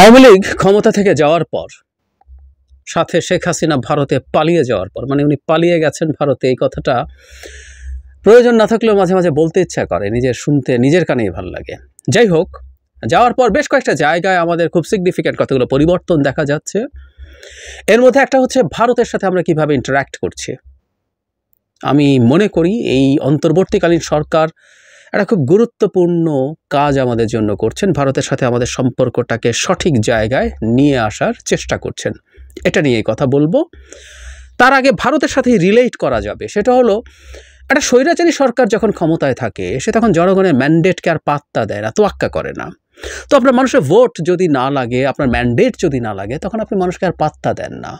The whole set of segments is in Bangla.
আওয়ামী লীগ ক্ষমতা থেকে যাওয়ার পর সাথে শেখ হাসিনা ভারতে পালিয়ে যাওয়ার পর মানে উনি পালিয়ে গেছেন ভারতে, এই কথাটা প্রয়োজন না থাকলেও মাঝে মাঝে বলতে ইচ্ছা করে, নিজের শুনতে নিজের কানেই ভালো লাগে। যাই হোক, যাওয়ার পর বেশ কয়েকটা জায়গায় আমাদের খুব সিগনিফিক্যান্ট কতগুলো পরিবর্তন দেখা যাচ্ছে। এর মধ্যে একটা হচ্ছে ভারতের সাথে আমরা কিভাবে ইন্টারাক্ট করছি। আমি মনে করি এই অন্তর্বর্তীকালীন সরকার একটা খুব গুরুত্বপূর্ণ কাজ আমাদের জন্য করছেন, ভারতের সাথে আমাদের সম্পর্কটাকে সঠিক জায়গায় নিয়ে আসার চেষ্টা করছেন। এটা নিয়ে কথা বলবো। তার আগে ভারতের সাথে রিলেট করা যাবে, সেটা হলো একটা স্বৈরাচারী সরকার যখন ক্ষমতায় থাকে সে তখন জনগণের ম্যান্ডেটকে আর পাত্তা দেয় না, তোয়াক্কা করে না। তো আপনার মানুষের ভোট যদি না লাগে, আপনার ম্যান্ডেট যদি না লাগে, তখন আপনি মানুষকে আর পাত্তা দেন না।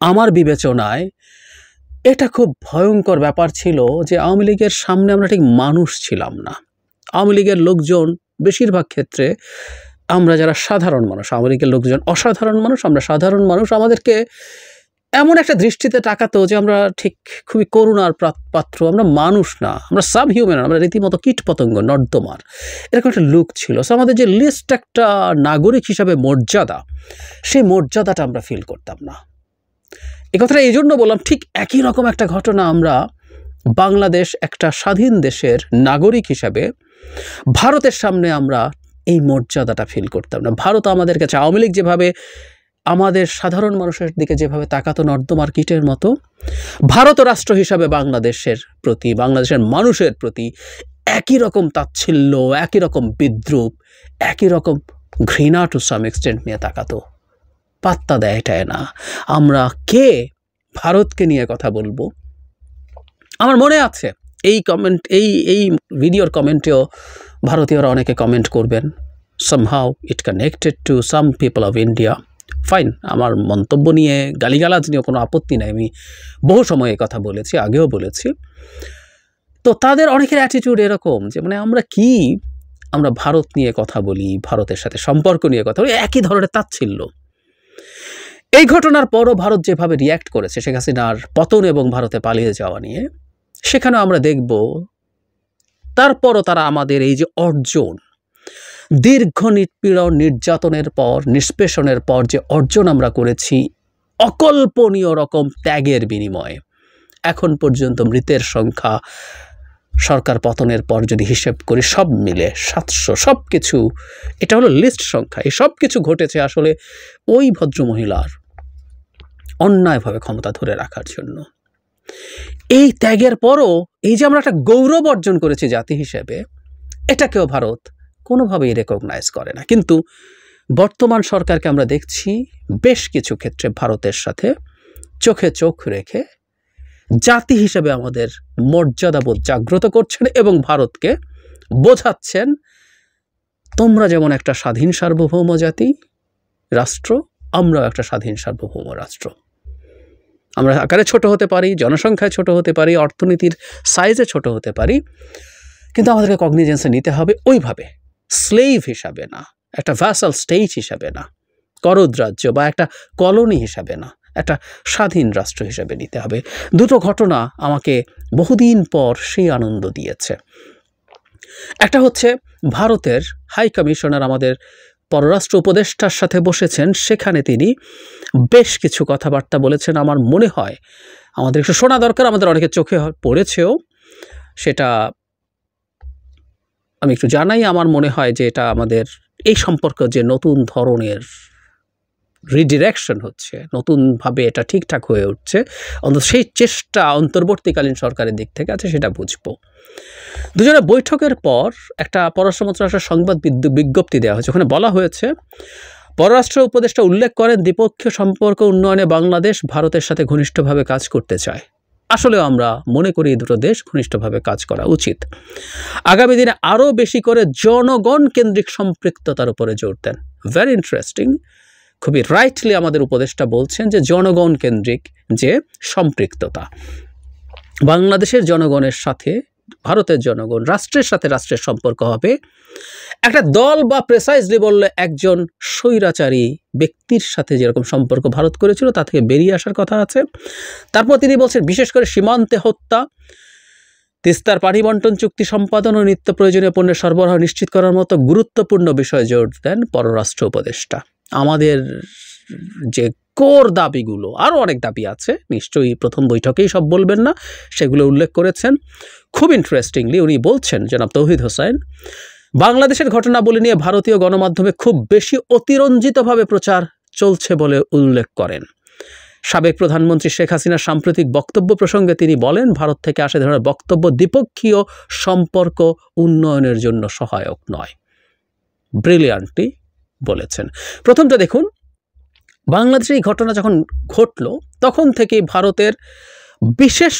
আমার বিবেচনায় এটা খুব ভয়ঙ্কর ব্যাপার ছিল যে আওয়ামী লীগের সামনে আমরা ঠিক মানুষ ছিলাম না। আওয়ামী লীগের লোকজন বেশিরভাগ ক্ষেত্রে আমরা যারা সাধারণ মানুষ, আওয়ামী লীগের লোকজন অসাধারণ মানুষ, আমরা সাধারণ মানুষ, আমাদেরকে এমন একটা দৃষ্টিতে তাকাতো যে আমরা ঠিক খুবই করুণার পাত্র, আমরা মানুষ না, আমরা সাব হিউম্যান, আমরা রীতিমতো কীট পতঙ্গ, নর্দমার, এরকম একটা লুক ছিল। সো আমাদের যে লিস্ট একটা নাগরিক হিসাবে মর্যাদা, সেই মর্যাদাটা আমরা ফিল করতাম না। এই কথাটা এই জন্য বললাম, ঠিক একই রকম একটা ঘটনা আমরা বাংলাদেশ একটা স্বাধীন দেশের নাগরিক হিসাবে ভারতের সামনে আমরা এই মর্যাদাটা ফিল করতাম না। ভারত আমাদের কাছে আওয়ামী লীগ যেভাবে আমাদের সাধারণ মানুষের দিকে যেভাবে তাকাতো নর্দমার কীটের মতো, ভারত রাষ্ট্র হিসাবে বাংলাদেশের প্রতি, বাংলাদেশের মানুষের প্রতি একই রকম তাচ্ছিল্য, একই রকম বিদ্রুপ, একই রকম ঘৃণা টু সাম এক্সটেন্ট নিয়ে তাকাতো। পাত্তা দেয় এটাই না। আমরা কে ভারতকে নিয়ে কথা বলবো? আমার মনে আছে এই কমেন্ট, এই ভিডিওর কমেন্টেও ভারতীয়রা অনেকে কমেন্ট করবেন, somehow it connected to some people of India. Fine, আমার মন্তব্য নিয়ে গালিগালাজ নিয়ে কোনো আপত্তি নাই, আমি বহু সময় এই কথা বলেছি, আগেও বলেছি। তো তাদের অনেকের অ্যাটিটিউড এরকম যে মানে আমরা ভারত নিয়ে কথা বলি, ভারতের সাথে সম্পর্ক নিয়ে কথা বলি, একই ধরনের তাচ্ছিল্য। এই ঘটনার পরও ভারত যেভাবে রিয়্যাক্ট করেছে শেখ হাসিনার পতন এবং ভারতে পালিয়ে যাওয়া নিয়ে, সেখানেও আমরা দেখব তারপরও তারা আমাদের এই যে অর্জন, দীর্ঘ নিপীড়ন নির্যাতনের পর, নিষ্পেষণের পর যে অর্জন আমরা করেছি অকল্পনীয় রকম ত্যাগের বিনিময়ে, এখন পর্যন্ত মৃতের সংখ্যা সরকার পতনের পর যদি হিসেব করি সব মিলে 700, সব কিছু, এটা হলো লিস্ট সংখ্যা। এই সব কিছু ঘটেছে আসলে ওই ভদ্রমহিলার অন্যায়ভাবে ক্ষমতা ধরে রাখার জন্য। এই ত্যাগের পরও এই যে আমরা একটা গৌরব অর্জন করেছি জাতি হিসেবে, এটাকেও ভারত কোনোভাবেই রেকগনাইজ করে না। কিন্তু বর্তমান সরকারকে আমরা দেখছি বেশ কিছু ক্ষেত্রে ভারতের সাথে চোখে চোখ রেখে জাতি হিসেবে আমাদের মর্যাদাবোধ জাগ্রত করছেন এবং ভারতকে বোঝাচ্ছেন তোমরা যেমন একটা স্বাধীন সার্বভৌম জাতি রাষ্ট্র, আমরাও একটা স্বাধীন সার্বভৌম রাষ্ট্র। আমরা আকারে ছোট হতে পারি, জনসংখ্যায় ছোট হতে পারি, অর্থনীতির সাইজে ছোট হতে পারি, কিন্তু আমাদেরকে কগনিজেন্সে নিতে হবে ওইভাবে, স্লেভ হিসাবে না, একটা ভ্যাসাল স্টেট হিসাবে না, করদ রাজ্য বা একটা কলোনি হিসাবে না, একটা স্বাধীন রাষ্ট্র হিসাবে নিতে হবে। দুটো ঘটনা আমাকে বহুদিন পর সেই আনন্দ দিয়েছে। একটা হচ্ছে ভারতের হাই কমিশনার আমাদের পররাষ্ট্র উপদেষ্টার সাথে বসেছেন, সেখানে তিনি বেশ কিছু কথাবার্তা বলেছেন। আমার মনে হয় আমাদের একটু শোনা দরকার, আমাদের অনেকের চোখে পড়েছেও, সেটা আমি একটু জানাই। আমার মনে হয় যে এটা আমাদের এই সম্পর্ক যে নতুন ধরনের রিডিরেকশন হচ্ছে, নতুনভাবে এটা ঠিকঠাক হয়ে উঠছে, অন্তত সেই চেষ্টা অন্তর্বর্তীকালীন সরকারের দিক থেকে আছে, সেটা বুঝবো। দুজনের বৈঠকের পর একটা পররাষ্ট্র মন্ত্রণালয়ের সংবাদ বিজ্ঞপ্তি দেওয়া হয়েছে। ওখানে বলা হয়েছে, পররাষ্ট্র উপদেষ্টা উল্লেখ করেন দ্বিপক্ষীয় সম্পর্ক উন্নয়নে বাংলাদেশ ভারতের সাথে ঘনিষ্ঠভাবে কাজ করতে চায়। আসলেও আমরা মনে করি এই দুটো দেশ ঘনিষ্ঠভাবে কাজ করা উচিত। আগামী দিনে আরও বেশি করে জনগণ কেন্দ্রিক সম্পৃক্ততার উপরে জোর দেন। ভেরি ইন্টারেস্টিং, খুবই রাইটলি আমাদের উপদেষ্টা বলছেন যে জনগণ কেন্দ্রিক যে সম্পৃক্ততা, বাংলাদেশের জনগণের সাথে ভারতের জনগণ, রাষ্ট্রের সাথে রাষ্ট্রের সম্পর্ক হবে। একটা দল বা প্রেসাইজলি বললে একজন স্বৈরাচারী ব্যক্তির সাথে যেরকম সম্পর্ক ভারত করেছিল তা থেকে বেরিয়ে আসার কথা আছে। তারপর তিনি বলছেন বিশেষ করে সীমান্তে হত্যা, তিস্তার পানি বন্টন চুক্তি সম্পাদন ও নিত্য প্রয়োজনীয় পণ্যের সরবরাহ নিশ্চিত করার মতো গুরুত্বপূর্ণ বিষয়ে জোর দেন পররাষ্ট্র উপদেষ্টা। আমাদের যে কোর দাবিগুলো, আরও অনেক দাবি আছে, নিশ্চয়ই প্রথম বৈঠকেই সব বলবেন না, সেগুলো উল্লেখ করেছেন। খুব ইন্টারেস্টিংলি উনি বলছেন, জনাব তৌহিদ হোসেন, বাংলাদেশের ঘটনাবলী নিয়ে ভারতীয় গণমাধ্যমে খুব বেশি অতিরঞ্জিতভাবে প্রচার চলছে বলে উল্লেখ করেন। সাবেক প্রধানমন্ত্রী শেখ হাসিনার সাম্প্রতিক বক্তব্য প্রসঙ্গে তিনি বলেন, ভারত থেকে আসা ধরনের বক্তব্য দ্বিপক্ষীয় সম্পর্ক উন্নয়নের জন্য সহায়ক নয়। ব্রিলিয়ান্টলি বলেছেন। প্রথমটা দেখুন, বাংলাদেশে এই ঘটনা যখন ঘটল তখন থেকেই ভারতের বিশেষ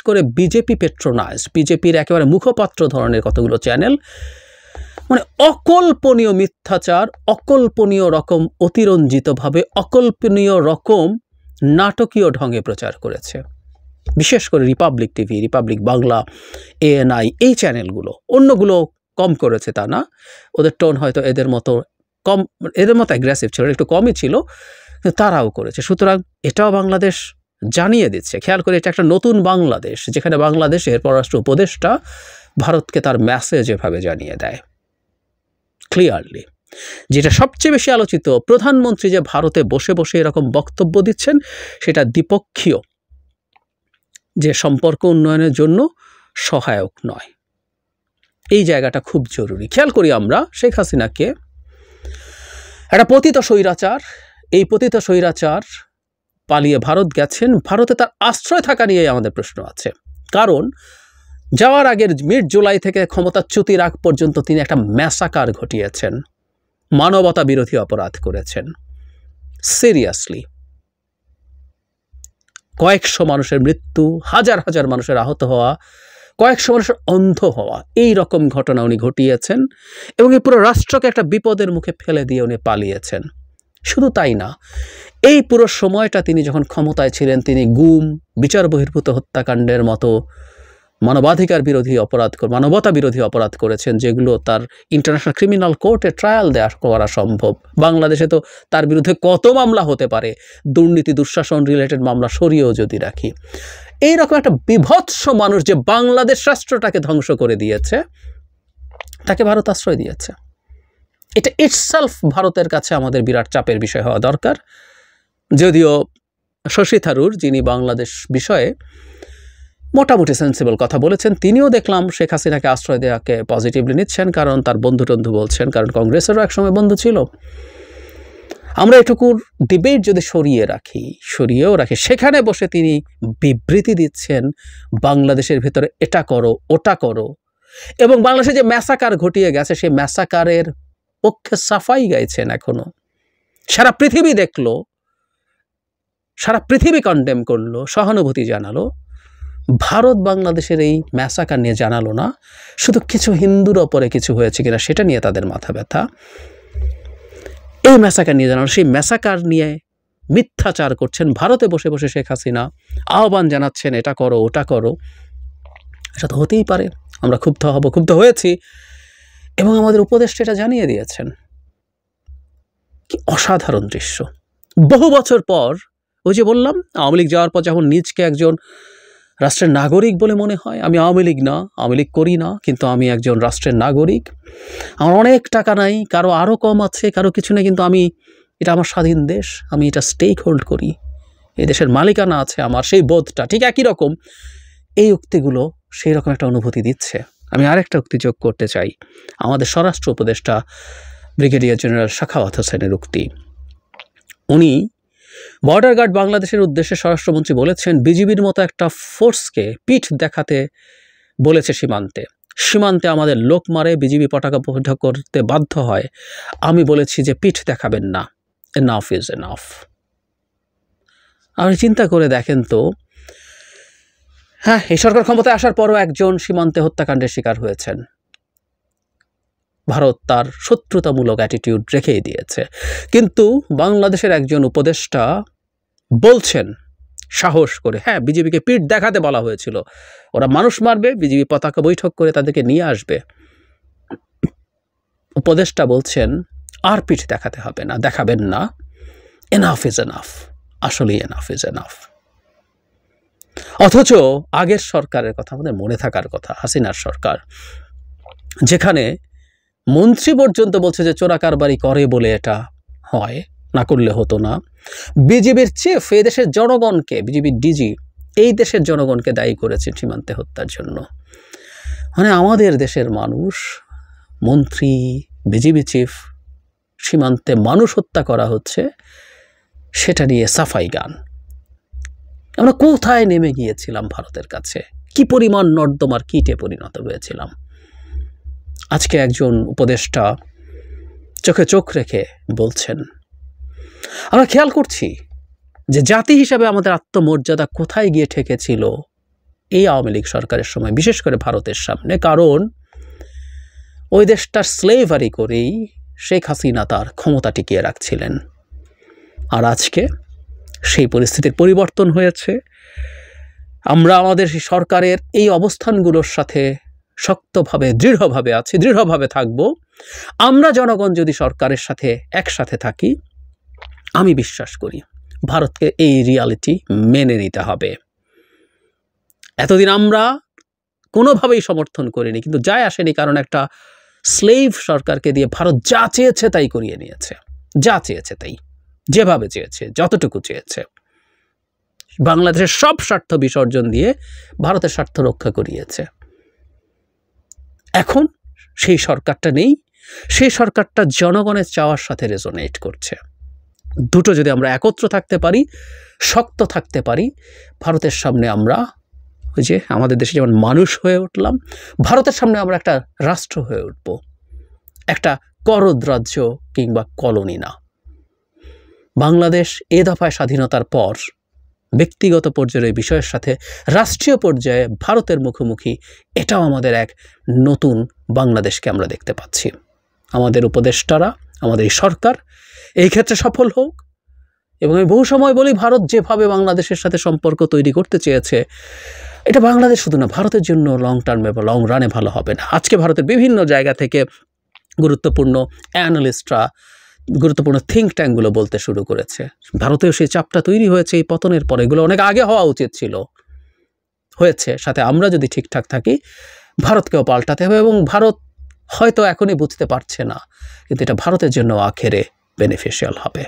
করে বিজেপি পেট্রোনাইজ, বিজেপির একেবারে মুখপাত্র ধরনের কতগুলো চ্যানেল মানে অকল্পনীয় মিথ্যাচার, অকল্পনীয় রকম অতিরঞ্জিতভাবে, অকল্পনীয় রকম নাটকীয় ঢঙে প্রচার করেছে। বিশেষ করে Republic TV, Republic Bangla, ANI, এই চ্যানেলগুলো। অন্যগুলো কম করেছে তা না, ওদের টোন হয়তো এদের মতো অ্যাগ্রেসিভ ছিল, একটু কমই ছিল, কিন্তু তারাও করেছে। সুতরাং এটাও বাংলাদেশ জানিয়ে দিচ্ছে। খেয়াল করে, এটা একটা নতুন বাংলাদেশ, যেখানে বাংলাদেশের পররাষ্ট্র উপদেষ্টা ভারতকে তার মেসেজ এভাবে জানিয়ে দেয় ক্লিয়ারলি। যেটা সবচেয়ে বেশি আলোচিত, প্রধানমন্ত্রী যে ভারতে বসে বসে এরকম বক্তব্য দিচ্ছেন, সেটা দ্বিপক্ষীয় যে সম্পর্ক উন্নয়নের জন্য সহায়ক নয়। এই জায়গাটা খুব জরুরি। খেয়াল করি আমরা শেখ হাসিনাকে একটা পতিত স্বৈরাচার, এই পতিত স্বৈরাচার পালিয়ে ভারত গেছেন। ভারতে তার আশ্রয় থাকা নিয়ে আমাদের প্রশ্ন আছে, কারণ যাওয়ার আগের মিড-জুলাই থেকে ক্ষমতাচ্যুতির আগ পর্যন্ত তিনি একটা ম্যাসাকার ঘটিয়েছেন, মানবতা বিরোধী অপরাধ করেছেন। সিরিয়াসলি কয়েকশো মানুষের মৃত্যু, হাজার হাজার মানুষের আহত হওয়া, কয়েকশো মানুষের অন্ধ হওয়া, এই রকম ঘটনা উনি ঘটিয়েছেন এবং এই পুরো রাষ্ট্রকে একটা বিপদের মুখে ফেলে দিয়ে উনি পালিয়েছেন। শুধু তাই না, এই পুরো সময়টা তিনি যখন ক্ষমতায় ছিলেন, তিনি গুম, বিচার বহির্ভূত হত্যাকাণ্ডের মতো মানবাধিকার বিরোধী অপরাধ, মানবতা বিরোধী অপরাধ করেছেন, যেগুলো তার ইন্টারন্যাশনাল ক্রিমিনাল কোর্টে ট্রায়াল দেওয়া করা সম্ভব। বাংলাদেশে তো তার বিরুদ্ধে কত মামলা হতে পারে, দুর্নীতি দুঃশাসন রিলেটেড মামলা সরিয়েও যদি রাখি। এইরকম একটা বিভৎস মানুষ যে বাংলাদেশ রাষ্ট্রটাকে ধ্বংস করে দিয়েছে, তাকে ভারত আশ্রয় দিয়েছে। এটা ইটসেলফ ভারতের কাছে আমাদের বিরাট চাপের বিষয় হওয়া দরকার। যদিও শশী থারুর, যিনি বাংলাদেশ বিষয়ে মোটামুটি সেন্সিবল কথা বলেছেন, তিনিও দেখলাম শেখ হাসিনাকে আশ্রয় দেওয়াকে পজিটিভলি নিচ্ছেন, কারণ তার বন্ধু বলছেন, কারণ কংগ্রেসেরও একসময় বন্ধু ছিল। আমরা এটুকুর ডিবেট যদি সরিয়েও রাখি, সেখানে বসে তিনি বিবৃতি দিচ্ছেন বাংলাদেশের ভিতরে এটা করো ওটা করো, এবং বাংলাদেশে যে ম্যাসাকার ঘটিয়ে গেছে সেই ম্যাসাকারের পক্ষে সাফাই গাইছেন। এখনো সারা পৃথিবী দেখলো, সারা পৃথিবী কন্ডেম করলো, সহানুভূতি জানালো। ভারত বাংলাদেশের এই ম্যাসাকার নিয়ে জানালো না, শুধু কিছু হিন্দুর ওপরে কিছু হয়েছে কিনা সেটা নিয়ে তাদের মাথা ব্যথা। এই ম্যাসাকার নিয়ে জানালো, সেই ম্যাসাকার নিয়ে মিথ্যাচার করছেন ভারতে বসে বসে শেখ হাসিনা, আহ্বান জানাচ্ছেন এটা করো ওটা করো। এটা তো হতেই পারে, আমরা ক্ষুব্ধ হব, ক্ষুব্ধ হয়েছি, এবং আমাদের উপদেষ্টা এটা জানিয়ে দিয়েছেন। কি অসাধারণ দৃশ্য! বহু বছর পর, ওই যে বললাম, আওয়ামী লীগ যাওয়ার পর যখন নিজকে একজন রাষ্ট্রের নাগরিক বলে মনে হয়, আমি আওয়ামী লীগ না, আওয়ামী লীগ করি না, কিন্তু আমি একজন রাষ্ট্রের নাগরিক, আমার অনেক টাকা নাই, কারো আরও কম আছে, কারো কিছু নেই, কিন্তু এটা আমার স্বাধীন দেশ, আমি এটা স্টেক হোল্ড করি, এই দেশের মালিকানা আছে আমার, সেই বোধটা ঠিক একই রকম। এই উক্তিগুলো সেই রকম একটা অনুভূতি দিচ্ছে। আমি আরেকটা উক্তি যোগ করতে চাই, আমাদের স্বরাষ্ট্র উপদেষ্টা ব্রিগেডিয়ার জেনারেল সাখাওয়াত হোসেনের উক্তি। উনি বর্ডার গার্ড বাংলাদেশের উদ্দেশ্যে স্বরাষ্ট্রমন্ত্রী বলেছেন, বিজিবির মতো একটা ফোর্সকে পিঠ দেখাতে বলেছে সীমান্তে আমাদের লোক মারে, বিজিবি পতাকা বৈঠক করতে বাধ্য হয়। আমি বলেছি যে পিঠ দেখাবেন না, এনাফ ইজ এনাফ। আপনি চিন্তা করে দেখেন তো, হ্যাঁ, এই সরকার ক্ষমতায় আসার পরও একজন সীমান্তে হত্যাকাণ্ডের শিকার হয়েছেন। ভারত তার শত্রুতামূলক অ্যাটিটিউড রেখেই দিয়েছে, কিন্তু বাংলাদেশের একজন উপদেষ্টা বলছেন সাহস করে, হ্যাঁ, বিজেপিকে পিঠ দেখাতে বলা হয়েছিল, ওরা মানুষ মারবে, বিজেপি পতাকা বৈঠক করে তাদেরকে নিয়ে আসবে। উপদেষ্টা বলছেন আর পিঠ দেখাতে হবে না, দেখাবেন না, এনাফ ইজ এনাফ, আসলেই এনাফ ইজ এনাফ। অথচ আগের সরকারের কথা আমাদের মনে থাকার কথা, হাসিনার সরকার, যেখানে মন্ত্রী পর্যন্ত বলছে যে চোরাকারবারি করে বলে এটা হয়, না করলে হতো না। বিজিবির চিফ এই দেশের জনগণকে, বিজিবির ডিজি এই দেশের জনগণকে দায়ী করেছেন সীমান্তে হত্যার জন্য। মানে আমাদের দেশের মানুষ, মন্ত্রী, বিজিবি চিফ, সীমান্তে মানুষ হত্যা করা হচ্ছে, সেটা নিয়ে সাফাই গান। আমরা কোথায় নেমে গিয়েছিলাম ভারতের কাছে, কি পরিমাণ নর্দমার কীটে পরিণত হয়েছিলাম। আজকে একজন উপদেষ্টা চোখে চোখ রেখে বলছেন, আমরা খেয়াল করছি যে জাতি হিসাবে আমাদের আত্মমর্যাদা কোথায় গিয়ে ঠেকেছিল এই আওয়ামী লীগ সরকারের সময়, বিশেষ করে ভারতের সামনে। কারণ ওই দেশটার স্লেভারি করেই শেখ হাসিনা তার ক্ষমতা টিকিয়ে রাখছিলেন। আর আজকে সেই পরিস্থিতির পরিবর্তন হয়েছে। আমরা আমাদের সরকারের এই অবস্থানগুলোর সাথে শক্তভাবে, দৃঢ়ভাবে আছি, দৃঢ়ভাবে থাকব। আমরা জনগণ যদি সরকারের সাথে একসাথে থাকি, আমি বিশ্বাস করি ভারতকে এই রিয়ালিটি মেনে নিতে হবে। এতদিন আমরা কোনোভাবেই সমর্থন করিনি, কিন্তু যায় আসেনি, কারণ একটা স্লেভ সরকারকে দিয়ে ভারত যা চেয়েছে তাই করিয়ে নিয়েছে, যা চেয়েছে তাই, যেভাবে চেয়েছে, যতটুকু চেয়েছে। বাংলাদেশের সব স্বার্থ বিসর্জন দিয়ে ভারতের স্বার্থ রক্ষা করিয়েছে। এখন সেই সরকারটা নেই, সেই সরকারটা জনগণের চাওয়ার সাথে রেজোনেট করছে। দুটো যদি আমরা একত্র থাকতে পারি, শক্ত থাকতে পারি, ভারতের সামনে আমরা ওই যে আমাদের দেশে যেমন মানুষ হয়ে উঠলাম, ভারতের সামনে আমরা একটা রাষ্ট্র হয়ে উঠব, একটা করদ রাজ্য কিংবা কলোনি না। বাংলাদেশ এ দফায় স্বাধীনতার পর ব্যক্তিগত পর্যায়ের বিষয়ের সাথে রাষ্ট্রীয় পর্যায়ে ভারতের মুখোমুখি, এটাও আমাদের এক নতুন বাংলাদেশকে আমরা দেখতে পাচ্ছি। আমাদের উপদেষ্টারা, আমাদের এই সরকার এই ক্ষেত্রে সফল হোক। এবং আমি বহু সময় বলি, ভারত যেভাবে বাংলাদেশের সাথে সম্পর্ক তৈরি করতে চেয়েছে, এটা বাংলাদেশ শুধু না, ভারতের জন্য লং টার্মে বা লং রানে ভালো হবে না। আজকে ভারতের বিভিন্ন জায়গা থেকে গুরুত্বপূর্ণ অ্যানালিস্টরা, গুরুত্বপূর্ণ থিঙ্ক ট্যাঙ্কগুলো বলতে শুরু করেছে, ভারতেও সেই চাপটা তৈরি হয়েছে এই পতনের পরে, এগুলো অনেক আগে হওয়া উচিত ছিল, হয়েছে। সাথে আমরা যদি ঠিকঠাক থাকি, ভারতকেও পাল্টাতে হবে। এবং ভারত হয়তো এখনই বুঝতে পারছে না, কিন্তু এটা ভারতের জন্য আখেরে বেনিফিশিয়াল হবে।